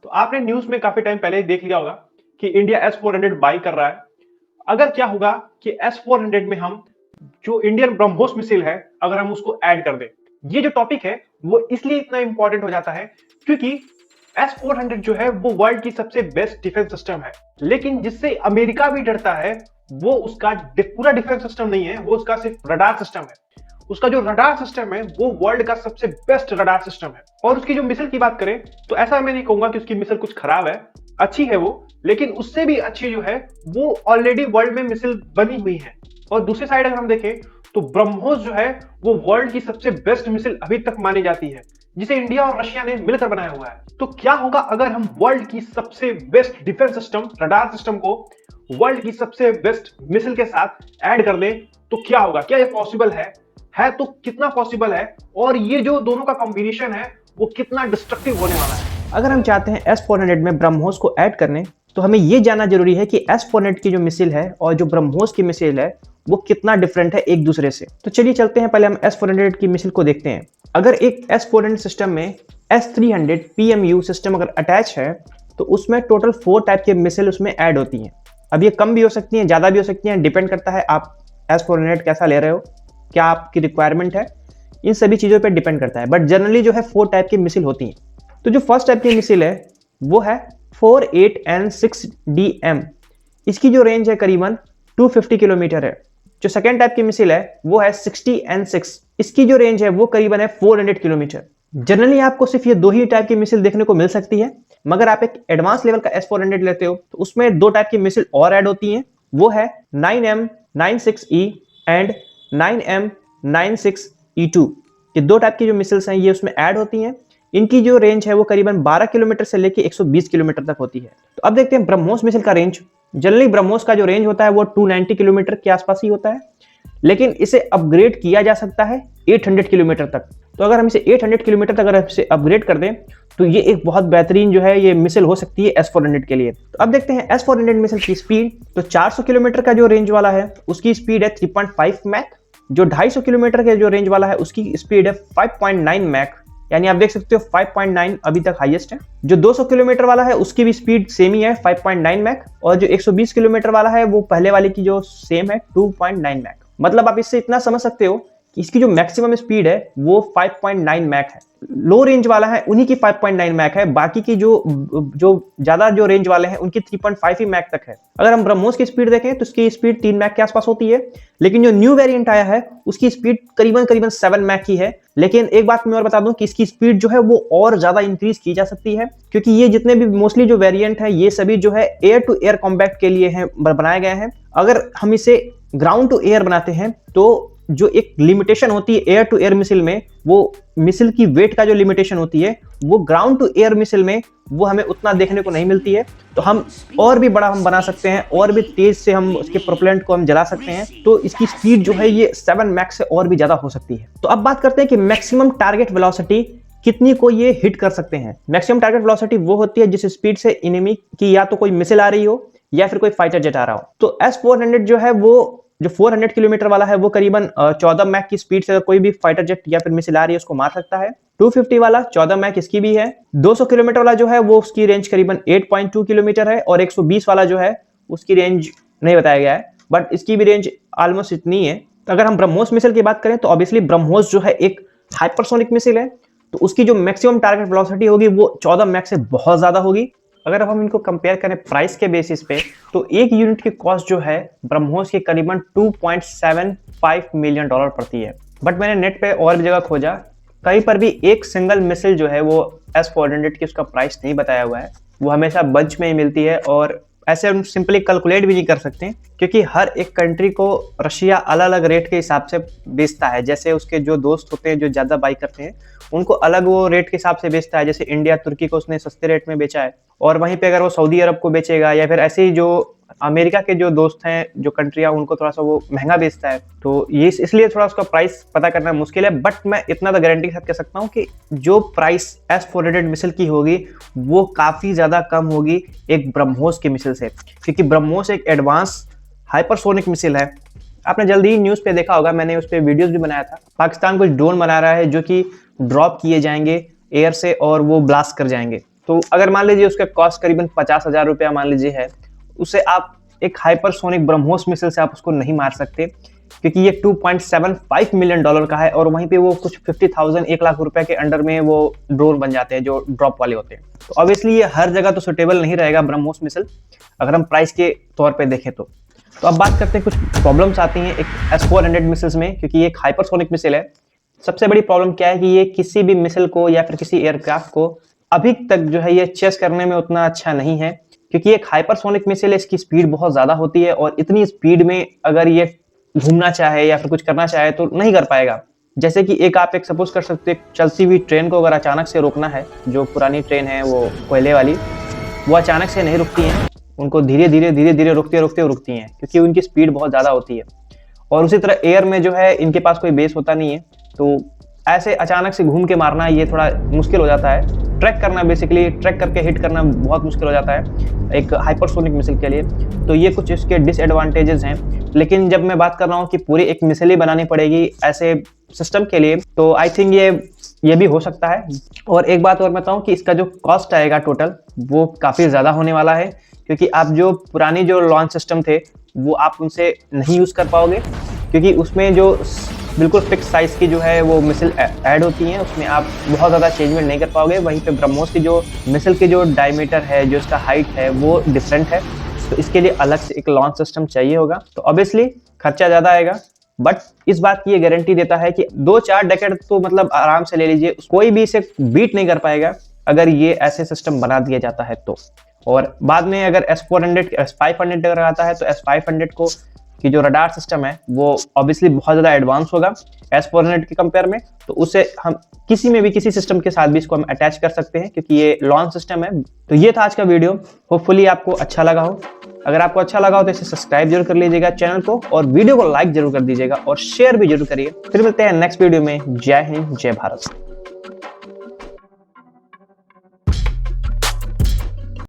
तो आपने न्यूज में काफी टाइम पहले ही देख लिया होगा कि इंडिया S-400 बाई कर रहा है। अगर क्या होगा कि S-400 में हम जो इंडियन ब्रह्मोस मिसाइल है अगर हम उसको ऐड कर दें, ये जो टॉपिक है वो इसलिए इतना इंपॉर्टेंट हो जाता है क्योंकि S-400 जो है वो वर्ल्ड की सबसे बेस्ट डिफेंस सिस्टम है, लेकिन जिससे अमेरिका भी डरता है वो उसका पूरा डिफेंस सिस्टम नहीं है, वो उसका सिर्फ रडार सिस्टम है। उसका जो रडार सिस्टम है वो वर्ल्ड का सबसे बेस्ट रडार सिस्टम है। और उसकी जो मिसाइल की बात करें तो ऐसा मैं नहीं कहूंगा कि उसकी मिसाइल कुछ खराब है, अच्छी है वो, लेकिन उससे भी अच्छी जो है वो ऑलरेडी वर्ल्ड में मिसाइल बनी हुई है। और दूसरी साइड अगर हम देखें तो ब्रह्मोस जो है वो वर्ल्ड की सबसे बेस्ट मिसाइल अभी तक मानी जाती है, जिसे इंडिया और रशिया ने मिलकर बनाया हुआ है। तो क्या होगा अगर हम वर्ल्ड की सबसे best defence system radar system को वर्ल्ड की सबसे बेस्ट मिसाइल के साथ ऐड कर लें, तो क्या होगा? क्या ये पॉसिबल है तो कितना पॉसिबल है, और ये जो दोनों का कॉम्बिनेशन है वो कितना डिस्ट्रक्टिव होने वाला है? अगर हम चाहते हैं S-400 में ब्रह्मोस को ऐड करने, तो हमें यह जानना जरूरी है कि S-400 की जो मिसाइल है और जो ब्रह्मोस की मिसाइल है वो कितना डिफरेंट है एक दूसरे से। तो चलिए चलते हैं, पहले हम S-400 की मिसाइल को देखते हैं। अगर एक S-400 सिस्टम में S-300 PMU सिस्टम अगर अटैच है तो उसमें टोटल 4 टाइप के मिसाइल उसमें ऐड होती हैं। अब ये कम भी हो सकती हैं, ज़्यादा भी हो सकती हैं, डिपेंड करता है आप S-400 कैसा ले रहे हो, क्या आपकी रिक्वायरमेंट है, इन सभी चीज़ों पर डिपेंड करता है। बट जनरली जो है 4 टाइप की मिसाइल होती हैं। तो जो फर्स्ट टाइप की मिसाइल है वो है 48N6DM। इसकी जो रेंज है करीबन 250 किलोमीटर है। जो सेकेंड टाइप की मिसाइल है वो है 60N6। इसकी जो रेंज है वो करीबन है 400 किलोमीटर। जनरली आपको सिर्फ ये 2 ही टाइप की मिसाइल देखने को मिल सकती है, मगर आप एक एडवांस लेवल का S-400 लेते हो तो उसमें 2 टाइप की मिसाइल और ऐड होती हैं। वो है 9M96E एंड 9M96E2। ये 2 टाइप की जो मिसाइल्स हैं ये उसमें ऐड होती हैं। इनकी जो रेंज है वो करीबन 12 किलोमीटर से लेके 120 किलोमीटर तक होती है। तो अब देखते हैं ब्रह्मोस मिसाइल का रेंज। जनरली ब्रह्मोस का जो रेंज होता है वो 290 किलोमीटर के आसपास ही होता है, लेकिन इसे अपग्रेड किया जा सकता है 800 किलोमीटर तक। तो अगर हम इसे 800 किलोमीटर तक अगर इसे अपग्रेड कर दें तो ये एक बहुत बेहतरीन जो है ये मिसाइल हो सकती है S-400 के लिए। तो अब देखते हैं S-400 मिसाइल की स्पीड। तो 400 किलोमीटर का जो रेंज वाला है उसकी स्पीड है 3.5 मैक। जो 250 किलोमीटर के जो रेंज वाला है उसकी स्पीड है 5.9 मैक, यानी आप देख सकते हो 5.9 अभी तक हाईएस्ट है। जो 200 किलोमीटर वाला है उसकी भी स्पीड सेम ही है 5.9 मैक, और जो 120 किलोमीटर वाला है वो पहले वाले की जो सेम है 2.9 मैक। मतलब आप इससे इतना समझ सकते हो कि इसकी जो मैक्सिमम स्पीड है वो 5.9 मैक है। लो रेंज वाला है उन्हीं की 5.9 मैक है, बाकी की जो ज्यादा जो रेंज वाले हैं उनकी 3.5 ही मैक तक है। अगर हम ब्रह्मोस की स्पीड देखें तो उसकी स्पीड 3 मैक के आसपास होती है, लेकिन जो न्यू वेरिएंट आया है उसकी स्पीड करीबन 7 मैक ही है। लेकिन एक बात मैं और बता दूं कि इसकी स्पीड जो है वो और ज्यादा इंक्रीज की जा सकती है, क्योंकि ये जितने भी मोस्टली जो वेरिएंट है ये सभी जो है एयर टू एयर कॉम्बैट के लिए हैं, बनाए गए हैं। अगर हम इसे ग्राउंड टू एयर बनाते हैं तो जो एक लिमिटेशन होती है एयर टू एयर मिसाइल में, वो मिसाइल की वेट का जो लिमिटेशन होती है वो ग्राउंड टू एयर मिसाइल में वो हमें उतना देखने को नहीं मिलती है। तो हम और भी बड़ा हम बना सकते हैं, और भी तेज से हम उसके प्रोपेलेंट को हम जला सकते हैं। तो इसकी स्पीड जो है ये 7 मैक से और भी ज्यादा हो सकती है। तो अब बात करते हैं कि मैक्सिमम टारगेट वेलोसिटी कितनी को ये हिट कर सकते हैं। मैक्सिमम टारगेट वेलोसिटी वो होती है जिस स्पीड से एनिमी की या तो कोई मिसाइल आ रही हो या फिर कोई फाइटर जेट आ रहा हो। तो S-400 जो है वो जो 400 किलोमीटर वाला है वो करीबन 14 मैक की स्पीड से कोई भी फाइटर जेट या फिर मिसाइल आ रही है उसको मार सकता है। 250 वाला 14 मैक इसकी भी है। 200 किलोमीटर वाला जो है वो उसकी रेंज करीबन 8.2 किलोमीटर है, और 120 वाला जो है उसकी रेंज नहीं बताया गया है, बट इसकी भी रेंज ऑलमोस्ट इतनी है। तो अगर हम ब्रह्मोस मिसाइल की बात करें तो ऑब्वियसली ब्रह्मोस जो है एक हाइपरसोनिक मिसाइल है, तो उसकी जो मैक्सिमम टारगेट वेलोसिटी होगी वो 14 मैक से बहुत ज्यादा होगी। अगर अब हम इनको कंपेयर करें प्राइस के बेसिस पे तो एक यूनिट की कॉस्ट जो है ब्रह्मोस की करीबन $2.75 मिलियन पड़ती है। बट मैंने नेट पे और भी जगह खोजा, कहीं पर भी एक सिंगल मिसाइल जो है वो S-400 की उसका प्राइस नहीं बताया हुआ है। वो हमेशा बंच में ही मिलती है, और ऐसे हम सिंपली कैलकुलेट भी नहीं कर सकते क्योंकि हर एक कंट्री को रशिया अलग अलग रेट के हिसाब से बेचता है। जैसे उसके जो दोस्त होते हैं जो ज़्यादा बाई करते हैं उनको अलग वो रेट के हिसाब से बेचता है। जैसे इंडिया तुर्की को उसने सस्ते रेट में बेचा है, और वहीं पे अगर वो सऊदी अरब को बेचेगा या फिर ऐसे ही जो अमेरिका के जो दोस्त हैं जो कंट्रियां उनको थोड़ा सा वो महंगा बेचता है। तो ये इसलिए थोड़ा उसका प्राइस पता करना मुश्किल है। बट मैं इतना तो गारंटी के साथ कह सकता हूँ कि जो प्राइस S-400 मिसाइल की होगी वो काफ़ी ज़्यादा कम होगी एक ब्रह्मोस की मिसाइल से, क्योंकि ब्रह्मोस एक एडवांस हाइपरसोनिक मिसाइल है। आपने जल्दी ही न्यूज़ पे देखा होगा, मैंने उस पर वीडियोज़ भी बनाया था। पाकिस्तान कुछ ड्रोन बना रहा है जो कि ड्रॉप किए जाएंगे एयर से और वो ब्लास्ट कर जाएंगे। तो अगर मान लीजिए उसका कॉस्ट करीबन 50,000 रुपया मान लीजिए है, उसे आप एक हाइपरसोनिक ब्रह्मोस मिसाइल से आप उसको नहीं मार सकते, क्योंकि ये $2.75 मिलियन का है और वहीं पे वो कुछ 50,000 1 लाख रुपए के अंडर में वो ड्रोन बन जाते हैं जो ड्रॉप वाले होते हैं। तो ऑब्वियसली ये हर जगह तो सुटेबल नहीं रहेगा ब्रह्मोस मिसाइल, अगर हम प्राइस के तौर पे देखें तो। अब बात करते हैं कुछ प्रॉब्लम्स आती हैं एक S-400 मिसाइल्स में, क्योंकि ये एक हाइपरसोनिक मिसाइल है। सबसे बड़ी प्रॉब्लम क्या है कि ये किसी भी मिसाइल को या फिर किसी एयरक्राफ्ट को अभी तक जो है ये चेस करने में उतना अच्छा नहीं है, क्योंकि एक हाइपरसोनिक मिसाइल है, इसकी स्पीड बहुत ज्यादा होती है और इतनी स्पीड में अगर ये घूमना चाहे या फिर कुछ करना चाहे तो नहीं कर पाएगा। जैसे कि आप एक सपोज कर सकते हैं, चलती हुई ट्रेन को अगर अचानक से रोकना है, जो पुरानी ट्रेन है वो कोयले वाली, वो अचानक से नहीं रुकती हैं, उनको धीरे धीरे रुकते रुकती हैं, क्योंकि उनकी स्पीड बहुत ज़्यादा होती है। और उसी तरह एयर में जो है इनके पास कोई बेस होता नहीं है, तो ऐसे अचानक से घूम के मारना ये थोड़ा मुश्किल हो जाता है। ट्रैक करना, बेसिकली ट्रैक करके हिट करना बहुत मुश्किल हो जाता है एक हाइपरसोनिक मिसाइल के लिए। तो ये कुछ इसके डिसएडवांटेजेस हैं। लेकिन जब मैं बात कर रहा हूँ कि पूरी एक मिसाइल ही बनानी पड़ेगी ऐसे सिस्टम के लिए, तो आई थिंक ये भी हो सकता है। और एक बात और बताऊँ कि इसका जो कॉस्ट आएगा टोटल, वो काफ़ी ज़्यादा होने वाला है, क्योंकि आप जो पुरानी जो लॉन्च सिस्टम थे वो आप उनसे नहीं यूज़ कर पाओगे, क्योंकि उसमें जो बिल्कुल फिक्स साइज़ की जो है वो मिसाइल ऐड होती हैं, उसमें आप बहुत ज़्यादा चेंजमेंट नहीं कर पाओगे। वहीं पे ब्रह्मोस की जो मिसाइल की जो डायमीटर है, जो इसका हाइट है, वो डिफरेंट है, तो इसके लिए अलग से एक लॉन्च सिस्टम चाहिए होगा। तो ऑब्वियसली खर्चा ज़्यादा आएगा, बट इस बात की ये गारंटी देता है कि 2-4 डेकेड तो मतलब आराम से ले लीजिए, कोई भी इसे बीट नहीं कर पाएगा अगर ये ऐसे सिस्टम बना दिया जाता है तो। और बाद में अगर S-400 S-500 अगर आता है तो S-500 को की जो रडार सिस्टम है वो ऑब्वियसली बहुत ज़्यादा एडवांस होगा S-400 के कंपेयर में, तो उसे हम किसी में भी किसी सिस्टम के साथ भी इसको हम अटैच कर सकते हैं, क्योंकि ये लॉन्च सिस्टम है। तो ये था आज का वीडियो, होपफुली आपको अच्छा लगा हो। अगर आपको अच्छा लगा हो तो इसे सब्सक्राइब जरूर कर लीजिएगा चैनल को, और वीडियो को लाइक जरूर कर दीजिएगा और शेयर भी जरूर करिए। फिर मिलते हैं नेक्स्ट वीडियो में। जय हिंद, जय भारत।